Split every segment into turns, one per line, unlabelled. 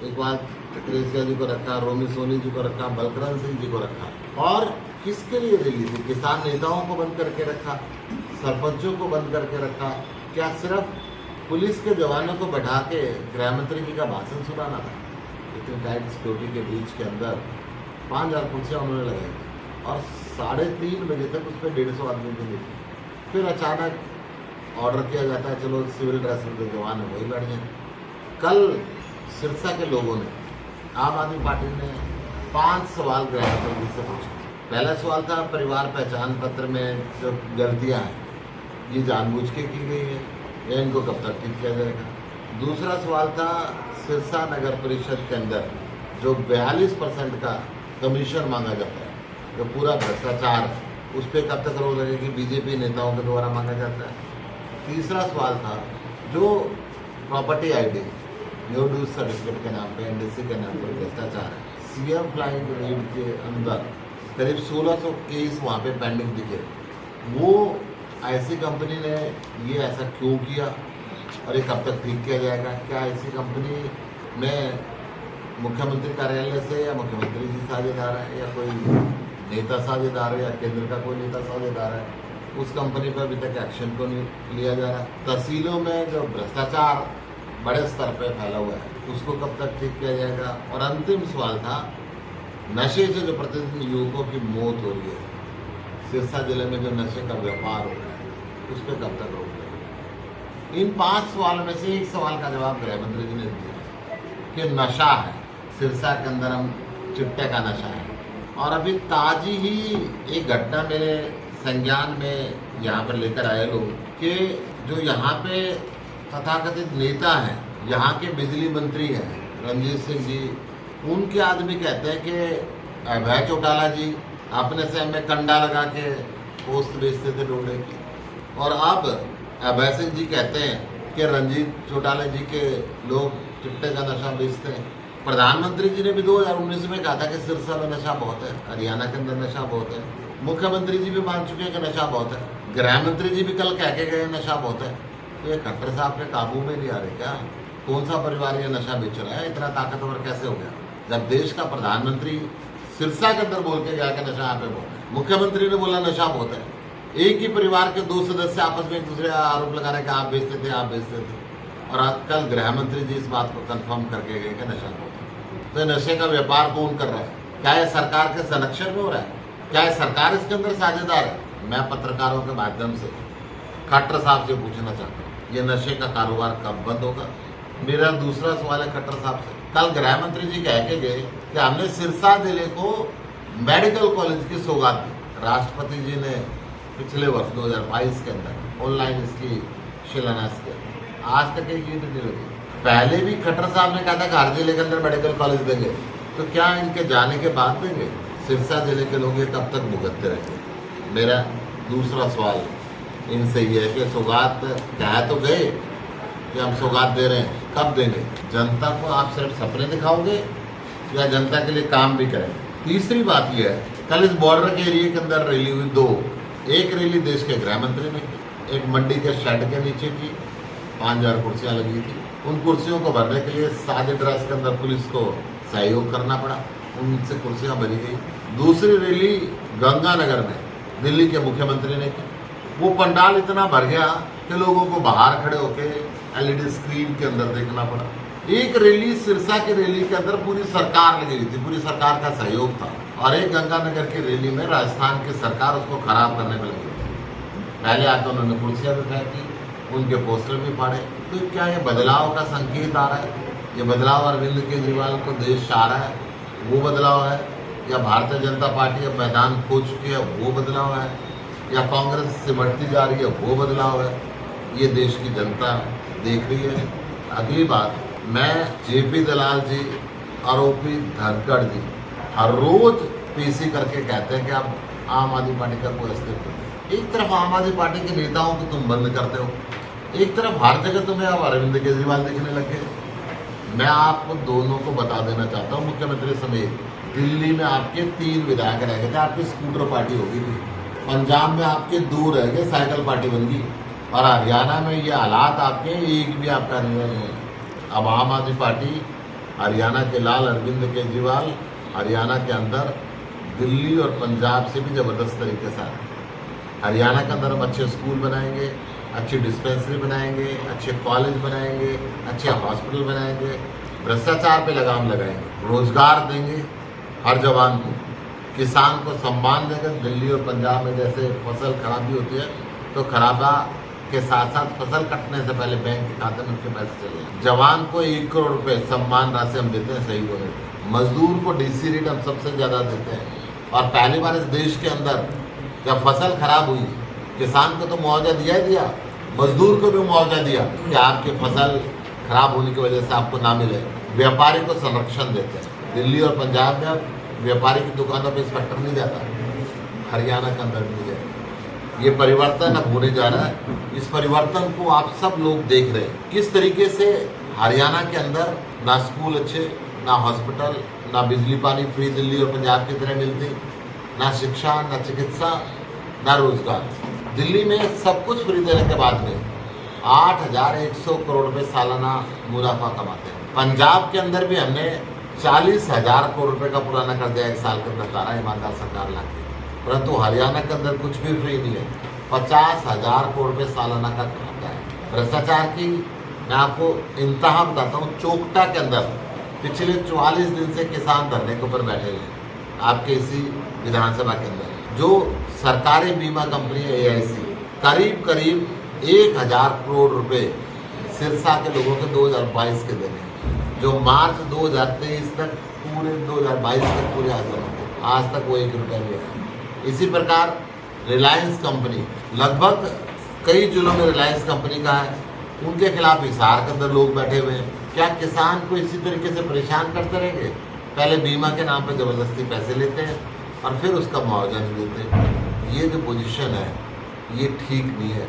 इकबाल कलेसिया जी को रखा, रोमी सोनी जी को रखा, बलकरण सिंह जी को रखा। और किसके लिए रैली थी? किसान नेताओं को बंद करके रखा, सरपंचों को बंद करके रखा। क्या सिर्फ पुलिस के जवानों को बैठा के गृह मंत्री जी का भाषण सुनाना था? इतनी टाइट सिक्योरिटी के बीच के अंदर 5000 कुर्सियाँ उन्होंने लगाई थी और 3:30 बजे तक उस पर 150 आदमी को मिली। फिर अचानक ऑर्डर किया जाता है, चलो सिविल ड्रेस में जो जवान है वही लड़ जाए। कल सिरसा के लोगों ने, आम आदमी पार्टी ने 5 सवाल गृह मंत्री से पूछे। पहला सवाल था परिवार पहचान पत्र में जो गलतियां हैं ये जानबूझ के की गई है या इनको कब तक ठीक किया जाएगा। दूसरा सवाल था सिरसा नगर परिषद के अंदर जो 42% का कमीशन मांगा जाता है, जो पूरा भ्रष्टाचार, उस पर कब तक रोक लगेगी? बीजेपी नेताओं के द्वारा मांगा जाता है। तीसरा सवाल था जो property ID, new dues certificate के नाम पे, एनडीसी के नाम पर भ्रष्टाचार है। सीएम फ्लाइंग रेड के अंदर करीब 1600 केस वहाँ पे पेंडिंग दिखे। वो ऐसी कंपनी ने ये ऐसा क्यों किया और ये कब तक ठीक किया जाएगा? क्या ऐसी कंपनी में मुख्यमंत्री कार्यालय से या मुख्यमंत्री जी साझेदार है या कोई नेता साझेदार है या केंद्र का कोई नेता साझेदार है? उस कंपनी पर अभी तक एक्शन क्यों नहीं लिया जा रहा? तहसीलों में जो भ्रष्टाचार बड़े स्तर पर फैला हुआ है उसको कब तक ठीक किया जाएगा? और अंतिम सवाल था नशे से जो प्रतिदिन युवकों की मौत हो रही है, सिरसा जिले में जो नशे का व्यापार हो रहा है उस पर कब तक रोक लगेगी? इन 5 सवालों में से एक सवाल का जवाब गृह मंत्री जी ने दिया कि नशा है, सिरसा के अंदर हम चिट्टे का नशा है। और अभी ताजी ही एक घटना मेरे संज्ञान में यहाँ पर लेकर आए लोग कि जो यहाँ पे तथाकथित नेता हैं, यहाँ के बिजली मंत्री हैं रणजीत सिंह जी, उनके आदमी कहते हैं कि अभय चौटाला जी अपने से हमें कंडा लगा के पोस्ट बेचते थे डोडे की। और अब अभय सिंह जी कहते हैं कि रणजीत चौटाला जी के लोग चिट्टे का नशा बेचते हैं। प्रधानमंत्री जी ने भी 2019 में कहा था कि सिरसा में नशा बहुत है, हरियाणा के अंदर नशा बहुत है। मुख्यमंत्री जी भी मान चुके हैं कि नशा बहुत है। गृह मंत्री जी भी कल कह के गए नशा बहुत है। तो ये खट्टर साहब के काबू में नहीं आ रहे क्या? कौन सा परिवार ये नशा बेच रहा है? इतना ताकतवर कैसे हो गया? जब देश का प्रधानमंत्री सिरसा के अंदर बोल के गया कि नशा यहाँ पे बहुत है, मुख्यमंत्री ने बोला नशा बहुत है, एक ही परिवार के 2 सदस्य आपस में एक दूसरे का आरोप लगा रहे कि आप बेचते थे, आप बेचते थे। और आज कल गृह मंत्री जी इस बात को कंफर्म करके गए कि नशा बहुत है। तो नशे का व्यापार कौन कर रहा है? क्या ये सरकार के संरक्षण में हो रहा है? क्या ये सरकार इसके अंदर साझेदार है? मैं पत्रकारों के माध्यम से खट्टर साहब से पूछना चाहता हूँ, ये नशे का कारोबार कब बंद होगा? मेरा दूसरा सवाल है खट्टर साहब से, कल गृह मंत्री जी कह के गए कि हमने सिरसा जिले को मेडिकल कॉलेज की सौगात दी। राष्ट्रपति जी ने पिछले वर्ष 2022 के अंदर ऑनलाइन इसकी शिलान्यास किया। आज तक एक ईंट नहीं लगी। पहले भी खट्टर साहब ने कहा था कि हर जिले के अंदर मेडिकल कॉलेज देंगे, तो क्या इनके जाने के बाद देंगे? सिरसा जिले के लोग ये कब तक भुगतते रहेंगे? मेरा दूसरा सवाल इनसे ये है कि सौगात कह तो गए कि हम सौगात दे रहे हैं, कब देंगे? जनता को आप सिर्फ सपने दिखाओगे या जनता के लिए काम भी करेंगे? तीसरी बात यह है, कल इस बॉर्डर के एरिया के अंदर रैली हुई 2। एक रैली देश के गृह मंत्री ने की, एक मंडी के शेड के नीचे की, 5000 कुर्सियाँ लगी थी। उन कुर्सियों को भरने के लिए सादे ड्रेस के अंदर पुलिस को सहयोग करना पड़ा, उनसे कुर्सियाँ भरी गई। दूसरी रैली गंगानगर में दिल्ली के मुख्यमंत्री ने की। वो पंडाल इतना भर गया कि लोगों को बाहर खड़े होकर एलईडी स्क्रीन के अंदर देखना पड़ा। एक रैली सिरसा की रैली के अंदर पूरी सरकार लगी हुई थी, पूरी सरकार का सहयोग था। और एक गंगानगर की रैली में राजस्थान की सरकार उसको खराब करने में लगी थी। पहले आकर उन्होंने कुर्सियां भी फेंकी, उनके पोस्टर भी फाड़े। तो क्या ये बदलाव का संकेत आ रहा है? ये बदलाव अरविंद केजरीवाल को देश चाह रहा है, वो बदलाव है? या भारतीय जनता पार्टी अब मैदान खो चुकी है, वो बदलाव है? या कांग्रेस सिमटती जा रही है, वो बदलाव है? ये देश की जनता देख रही है। अगली बात, मैं जेपी दलाल जी, आरोपी धनखड़ जी हर रोज पीसी करके कहते हैं कि अब आम आदमी पार्टी का कोई अस्तित्व नहीं। एक तरफ आम आदमी पार्टी के नेताओं को तुम बंद करते हो, एक तरफ हर जगह तुम्हें अब अरविंद केजरीवाल दिखने लगे। मैं आपको दोनों को बता देना चाहता हूँ, मुख्यमंत्री समेत दिल्ली में आपके 3 विधायक रह गए थे, आपकी स्कूटर पार्टी होगी थी। पंजाब में आपके 2 रह गए, साइकिल पार्टी बन गई। और हरियाणा में ये हालात आपके, एक भी आपका नहीं है। अब आम आदमी पार्टी हरियाणा के लाल अरविंद केजरीवाल हरियाणा के अंदर दिल्ली और पंजाब से भी ज़बरदस्त तरीके से आए। हरियाणा के अंदर हम अच्छे स्कूल बनाएंगे, अच्छी डिस्पेंसरी बनाएंगे, अच्छे कॉलेज बनाएंगे, अच्छे हॉस्पिटल बनाएंगे, भ्रष्टाचार पे लगाम लगाएंगे, रोजगार देंगे हर जवान को, किसान को सम्मान देंगे। दिल्ली और पंजाब में जैसे फसल खराबी होती है तो खराबा के साथ साथ फसल कटने से पहले बैंक के खाते में उनके पैसे चले जाए। जवान को 1 करोड़ रुपए सम्मान राशि हम देते हैं शहीद होने पर। मजदूर को डीसी रेट हम सबसे ज़्यादा देते हैं। और पहली बार इस देश के अंदर जब फसल खराब हुई, किसान को तो मुआवजा दिया ही दिया, मजदूर को भी मुआवजा दिया कि आपकी फसल खराब होने की वजह से आपको ना मिले। व्यापारी को संरक्षण देते हैं। दिल्ली और पंजाब में अब व्यापारी की दुकानों पर इंस्पेक्टर नहीं जाता, हरियाणा के अंदर नहीं जाएगा। ये परिवर्तन अब होने जा रहा है। इस परिवर्तन को आप सब लोग देख रहे हैं किस तरीके से हरियाणा के अंदर ना स्कूल अच्छे, ना हॉस्पिटल, ना बिजली पानी फ्री दिल्ली और पंजाब की तरह मिलती, ना शिक्षा, ना चिकित्सा, ना रोजगार। दिल्ली में सब कुछ फ्री देने के बाद में 8,100 करोड़ रुपए सालाना मुनाफा कमाते हैं। पंजाब के अंदर भी हमने 40,000 करोड़ रुपए का पुराना कर दिया 1 साल के अंदर तारा ईमानदार सरकार लाके। परंतु हरियाणा के अंदर कुछ भी फ्री नहीं है। 50,000 करोड़ रुपए सालाना का खाता है। भ्रष्टाचार की मैं आपको इंतहा बताता हूँ। चोकटा के अंदर पिछले 44 दिन से किसान धरने के ऊपर बैठे हुए आपके इसी विधानसभा के अंदर। जो सरकारी बीमा कंपनी है AIC करीब करीब 1,000 करोड़ रुपए सिरसा के लोगों के 2022 के देने, जो मार्च 2023 तक पूरे 2022 तक पूरे आज तक वो 1 रुपये भी है। इसी प्रकार रिलायंस कंपनी, लगभग कई जिलों में रिलायंस कंपनी का है, उनके खिलाफ हिसार के अंदर लोग बैठे हुए हैं। क्या किसान को इसी तरीके से परेशान करते रहेंगे? पहले बीमा के नाम पर ज़बरदस्ती पैसे लेते हैं और फिर उसका मुआवजा नहीं देते। ये जो पोजीशन है ये ठीक नहीं है।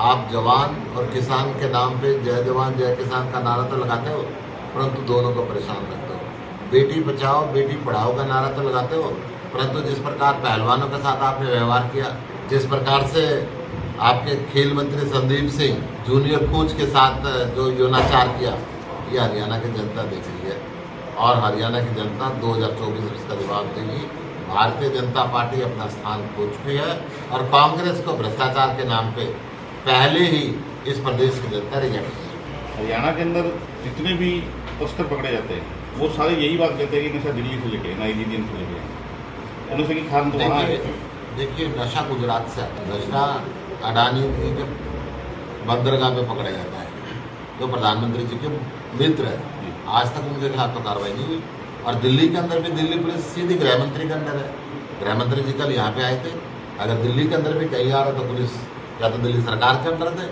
आप जवान और किसान के नाम पे जय जवान जय किसान का नारा तो लगाते हो, परंतु दोनों को परेशान करते हो। बेटी बचाओ बेटी पढ़ाओ का नारा तो लगाते हो, परंतु जिस प्रकार पहलवानों के साथ आपने व्यवहार किया, जिस प्रकार से आपके खेल मंत्री संदीप सिंह जूनियर कोच के साथ जो यौनाचार किया, ये हरियाणा की जनता देख रही है। और हरियाणा की जनता 2024 में इसका जवाब देगी। भारतीय जनता पार्टी अपना स्थान खो चुकी है और कांग्रेस को भ्रष्टाचार के नाम पे पहले ही इस प्रदेश की जनता रिजेक्ट कर चुकी है।
हरियाणा के अंदर जितने भी तस्कर पकड़े जाते हैं वो सारे यही बात कहते हैं कि नशा दिल्ली से लेके ना इंडियन से लेके नशे की खान तो वहाँ है।
देखिए नशा गुजरात से आता है। नशा अडानी के बंदरगाह में पकड़ा जाता है, जो प्रधानमंत्री जी के मित्र है। आज तक उनके खिलाफ तो कार्रवाई नहीं हुई। और दिल्ली के अंदर भी दिल्ली पुलिस सीधी गृह मंत्री के अंदर है। गृह मंत्री जी कल यहाँ पे आए थे। अगर दिल्ली के अंदर भी कहीं आ रहा है तो पुलिस या तो दिल्ली सरकार के अंदर थे।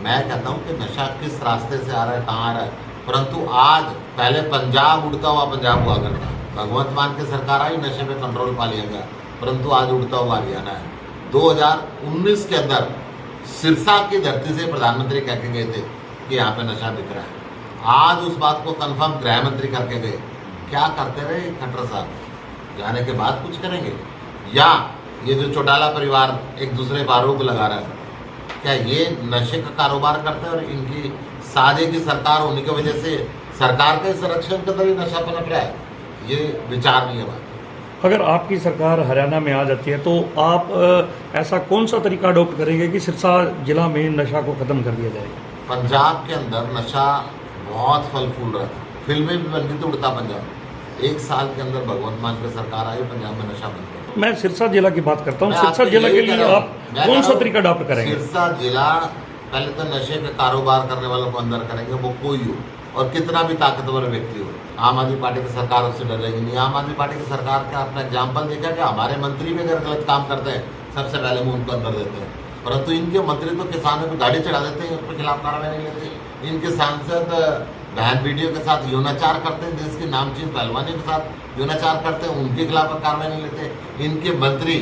मैं कहता हूँ कि नशा किस रास्ते से आ रहा है, कहाँ आ रहा है। परंतु आज पहले पंजाब उड़ता हुआ पंजाब हुआ करता, भगवंत मान के सरकार आई, नशे पे कंट्रोल पा लिया गया, परंतु आज उड़ता हुआ हरियाणा है। 2019 के अंदर सिरसा की धरती से प्रधानमंत्री कह के गए थे कि यहाँ पे नशा बिक रहा है। आज उस बात को कंफर्म गृह मंत्री करके गए। क्या करते रहे खट्टर साहब? जाने के बाद कुछ करेंगे? या ये जो चौटाला परिवार एक दूसरे पर आरोप लगा रहा है, क्या ये नशे का कारोबार करते हैं और इनकी साझे की सरकार होने की वजह से सरकार के संरक्षण के अंदर ही नशा पनप रहा है? ये विचार नहीं है बात।
अगर आपकी सरकार हरियाणा में आ जाती है तो आप ऐसा कौन सा तरीका अडॉप्ट करेंगे कि सिरसा जिला में नशा को ख़त्म कर दिया जाएगा?
पंजाब के अंदर नशा बहुत फल फूल रहा था, फिल्में भी बनती तो उड़ता पंजाब। 1 साल के अंदर भगवंत मान के सरकार आई, पंजाब में नशा बंद कर।
मैं सिरसा जिला की बात करता हूँ। सिरसा जिला के लिए आप कौन सा तरीका अडॉप्ट करेंगे?
सिरसा जिला पहले तो नशे का कारोबार करने वालों को अंदर करेंगे, वो कोई हो और कितना भी ताकतवर व्यक्ति हो। आम आदमी पार्टी की सरकार उससे डरेगी नहीं। आम आदमी पार्टी की सरकार का अपना एग्जाम्पल देखा कि हमारे मंत्री भी अगर गलत काम करते हैं सबसे पहले मुंह उनको अंदर देते हैं, परंतु इनके मंत्री तो किसानों पर गाड़ी चढ़ा देते हैं, उनके खिलाफ कार्रवाई नहीं लेते। इनके सांसद बहन बेटियों के साथ यौनाचार करते हैं, देश की नामचीन पहलवानियों के साथ यौनाचार करते हैं, उनके खिलाफ कार्रवाई नहीं लेते। इनके मंत्री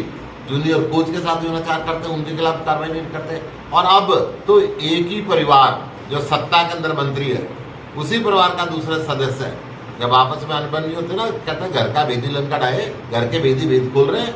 जूनियर कोच के साथ यौनाचार करते हैं, उनके खिलाफ कार्रवाई नहीं करते। और अब तो एक ही परिवार जो सत्ता के अंदर मंत्री है, उसी परिवार का दूसरा सदस्य है, जब आपस में अनबन नहीं होते ना, कहते हैं घर का भेदी लंका डाहे, घर के भेदी भेद खोल रहे हैं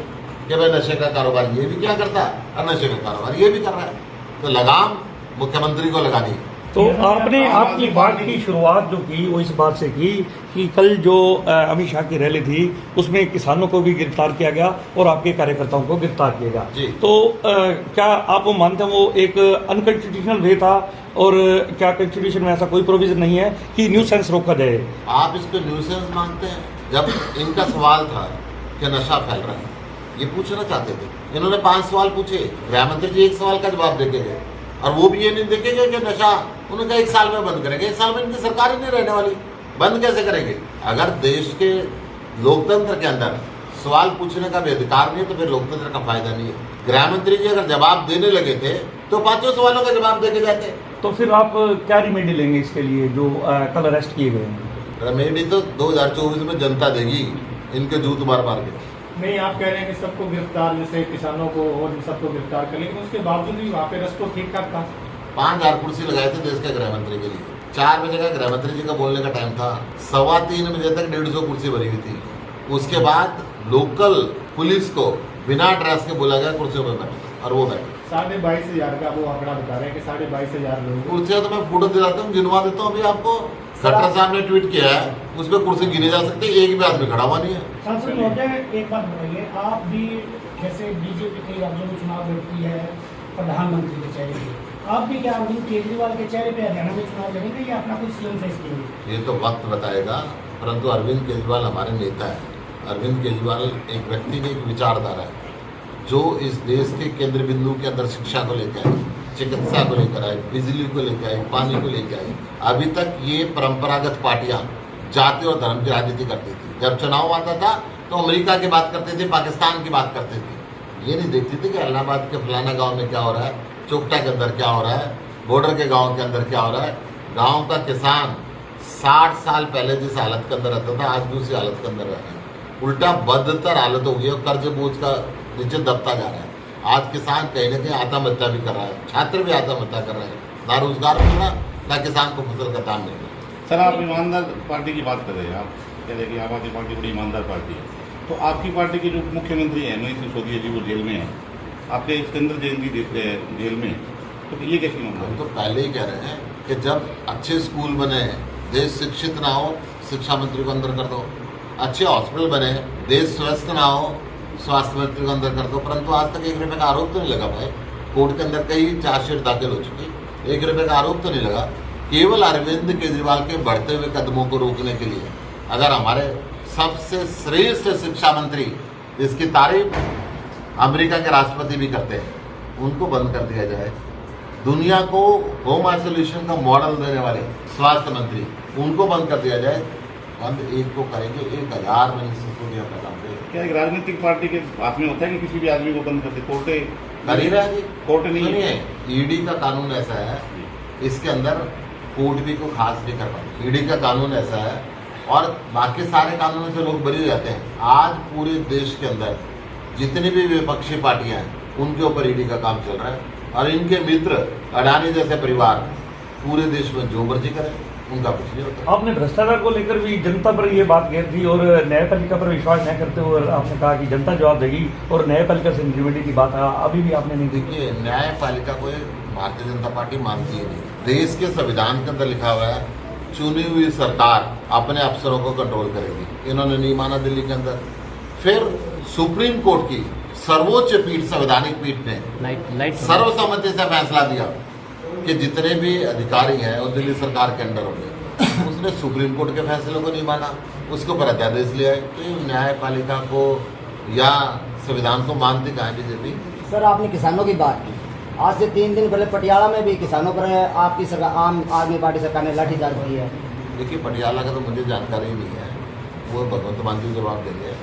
कि भाई नशे का कारोबार ये भी क्या करता है और नशे का कारोबार ये भी कर रहा है। तो लगाम मुख्यमंत्री को लगा दी
तो आपने आपकी बात की शुरुआत जो की वो इस बात से की कि कल जो अमित शाह की रैली थी उसमें किसानों को भी गिरफ्तार किया गया और आपके कार्यकर्ताओं को गिरफ्तार किया गया।
जी।
तो क्या आप वो मानते हैं वो एक अनकॉन्स्टिट्यूशनल वे था और क्या कॉन्स्टिट्यूशन में ऐसा कोई प्रोविजन नहीं है कि न्यूसेंस रोका जाए?
आप इसको न्यूसेंस मानते हैं? जब इनका सवाल था कि नशा फैल रहा है, ये पूछना चाहते थे, इन्होंने 5 सवाल पूछे, गृह मंत्री जी 1 सवाल का जवाब देके गए और वो भी ये नहीं देखे गए कि नशा उन्होंने कहा 1 साल में बंद करेंगे। 1 साल में इनकी सरकार ही नहीं रहने वाली, बंद कैसे करेंगे? अगर देश के लोकतंत्र के अंदर सवाल पूछने का भी अधिकार नहीं है तो फिर लोकतंत्र का फायदा नहीं है। गृह मंत्री जी अगर जवाब देने लगे थे तो 5 सवालों का जवाब देके जाते।
तो फिर आप क्या रिमेडी लेंगे इसके लिए जो कल अरेस्ट किए गए हैं?
रेमेडी तो 2024 में जनता देगी, इनके जूत मार मार के।
नहीं, आप कह रहे हैं कि सबको गिरफ्तार, जैसे किसानों को और इन सबको गिरफ्तार कर, लेकिन उसके बावजूद भी वहाँ पे रस तो ठीक ठाक था।
5000 कुर्सी लगाए थे देश के गृह मंत्री के लिए। 4 बजे का गृह मंत्री जी का बोलने का टाइम था, 3:15 बजे तक 150 कुर्सी भरी हुई थी। उसके बाद लोकल पुलिस को बिना ड्रेस के बोला गया कुर्सियों में बैठो और वो बैठे।
22,500 का वो आंकड़ा बता रहे हैं कि 22,500 लोग।
कुर्सियां तो मैं फोटो दिलाता हूँ, गिनवा देता हूँ अभी आपको। खट्टर साहब ने ट्वीट किया है, उस पर कुर्सी गिनी जा सकती है, एक भी आदमी खड़ा हुआ नहीं है।
सांसद महोदय, एक बात बताइए, आप भी जैसे बीजेपी कई राज्यों में चुनाव लड़ती है प्रधानमंत्री के चेहरे पे, आप भी क्या अरविंद केजरीवाल के चेहरे पे हरियाणा में चुनाव लड़ेंगे या अपना कोई सीएम फेस करेंगे?
ये तो वक्त बताएगा, परंतु अरविंद केजरीवाल हमारे नेता है। अरविंद केजरीवाल एक व्यक्ति की एक विचारधारा है जो इस देश के केंद्र बिंदु के अंदर शिक्षा को लेकर आए, चिकित्सा को लेकर आए, बिजली को लेकर आए, पानी को लेकर आए। अभी तक ये परंपरागत पार्टियां जाति और धर्म की राजनीति करती थी। जब चुनाव आता था तो अमेरिका की बात करते थे, पाकिस्तान की बात करते थे। ये नहीं देखती थी कि इलाहाबाद के फलाना गांव में क्या हो रहा है, चोपटा के अंदर क्या हो रहा है, बॉर्डर के गाँव के अंदर क्या हो रहा है। गाँव का किसान 60 साल पहले जिस हालत के अंदर रहता था, आज भी उसी हालत के अंदर रह रहा है। उल्टा बदतर हालत हो गई है, कर्ज बोझ का नीचे दबता जा रहा है। आज किसान कहीं ना कहीं आत्महत्या भी कर रहा है, छात्र भी आत्महत्या कर रहे हैं, ना रोजगार मिल रहा, ना किसान को फसल का दाम मिल रहा।
सर, आप ईमानदार पार्टी की बात कर रहे हैं, आप कह रहे हैं कि आम आदमी पार्टी बड़ी ईमानदार पार्टी है, तो आपकी पार्टी के जो मुख्यमंत्री हैं मनीष सिसोदिया जी, वो जेल में हैं, आपके सिकंदर जैन जी जेल में, तो ये कैसी ईमानदारी?
हम तो पहले ही कह रहे हैं कि जब अच्छे स्कूल बने, देश शिक्षित ना हो, शिक्षा मंत्री को अंदर कर दो। अच्छे हॉस्पिटल बने, देश स्वस्थ ना हो, स्वास्थ्य मंत्री को अंदर कर दो। परंतु आज तक 1 रुपये का आरोप तो नहीं लगा भाई। कोर्ट के अंदर कई चार्जशीट दाखिल हो चुकी, 1 रुपये का आरोप तो नहीं लगा। केवल अरविंद केजरीवाल के बढ़ते हुए कदमों को रोकने के लिए अगर हमारे सबसे श्रेष्ठ शिक्षा मंत्री, जिसकी तारीफ अमेरिका के राष्ट्रपति भी करते हैं, उनको बंद कर दिया जाए। दुनिया को होम आइसोलेशन का मॉडल देने वाले स्वास्थ्य मंत्री, उनको बंद कर दिया जाए। बंद एक को करेंगे, 1000 मनीष सिसोदिया का काम करेंगे।
क्या एक राजनीतिक पार्टी के हाथ में होता है कि किसी भी आदमी को बंद कर दे? कोर्टे
कर ही रहा है जी।
कोर्ट नहीं
सुनिए, ईडी का कानून ऐसा है, इसके अंदर कोर्ट भी को खास नहीं कर पाते। ईडी का कानून ऐसा है और बाकी सारे कानूनों से लोग बरी हो जाते हैं। आज पूरे देश के अंदर जितनी भी विपक्षी पार्टियां हैं, उनके ऊपर ईडी का काम चल रहा है और इनके मित्र अडानी जैसे परिवार पूरे देश में जो मर्जी करें, उनका कुछ नहीं होता।
आपने भ्रष्टाचार को लेकर भी जनता पर ये बात कही थी और न्यायपालिका पर विश्वास नहीं करते हुए आपने कहा कि जनता जवाब देगी और न्यायपालिका से रेमेडी की बात अभी भी आपने नहीं देखी।
देखिए, न्यायपालिका को भारतीय जनता पार्टी मानती ही नहीं। देश के संविधान के अंदर लिखा हुआ है, चुनी हुई सरकार अपने अफसरों को कंट्रोल करेगी। इन्होंने नहीं माना दिल्ली के अंदर। फिर सुप्रीम कोर्ट की सर्वोच्च पीठ, संवैधानिक पीठ ने सर्वसम्मति से फैसला दिया कि जितने भी अधिकारी हैं वो दिल्ली सरकार के अंडर होंगे। उसने सुप्रीम कोर्ट के फैसले को नहीं माना, उसके ऊपर अध्यादेश लिया है। तो न्यायपालिका को या संविधान को मानती कहाँ बीजेपी?
सर, आपने किसानों की बात की। आज से 3 दिन पहले पटियाला में भी किसानों पर आपकी सरकार, आम आदमी पार्टी सरकार ने लाठीचार्ज की है।
देखिए, पटियाला का तो मुझे जानकारी नहीं है, वो भगवंत मान जी जवाब देंगे।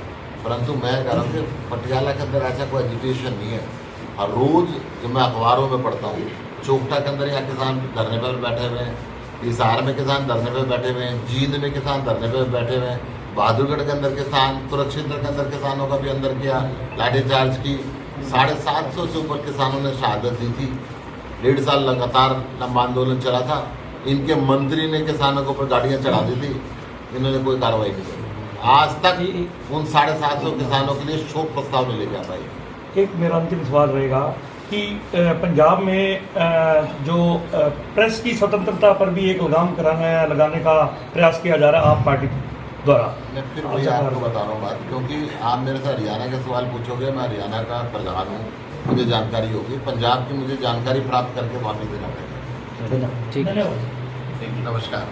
परंतु मैं कह रहा हूँ कि पटियाला के अंदर ऐसा कोई एजुटेशन नहीं है। हर रोज़ जो मैं अखबारों में पढ़ता हूँ, चोपटा के अंदर यहाँ किसान धरने पर बैठे हुए हैं, हिसार में किसान धरने पर बैठे हुए हैं, जींद में किसान धरने पर बैठे हुए हैं, बहादुरगढ़ के अंदर किसान, कुरुक्षेत्र के अंदर किसानों का भी अंदर किया, लाठीचार्ज की। 750 से ऊपर किसानों ने शहादत दी थी। 1.5 साल लगातार लंबा आंदोलन चला था। इनके मंत्री ने किसानों के ऊपर गाड़ियाँ चढ़ा दी थी, इन्होंने कोई कार्रवाई नहीं की। आज तक उन 750 किसानों के लिए शोक प्रस्ताव नहीं लेके आ पाई।
एक मेरा अंतिम सवाल रहेगा कि पंजाब में जो प्रेस की स्वतंत्रता पर भी एक लगाने का प्रयास किया जा रहा है आप पार्टी द्वारा।
मैं फिर वही आपको बता रहा हूँ बात, क्योंकि आप मेरे से हरियाणा के सवाल पूछोगे, मैं हरियाणा का प्रधान हूँ, मुझे जानकारी होगी। पंजाब की मुझे जानकारी प्राप्त करके वापस देना पड़ेगा।
ठीक है।
धन्यवाद।
नमस्कार।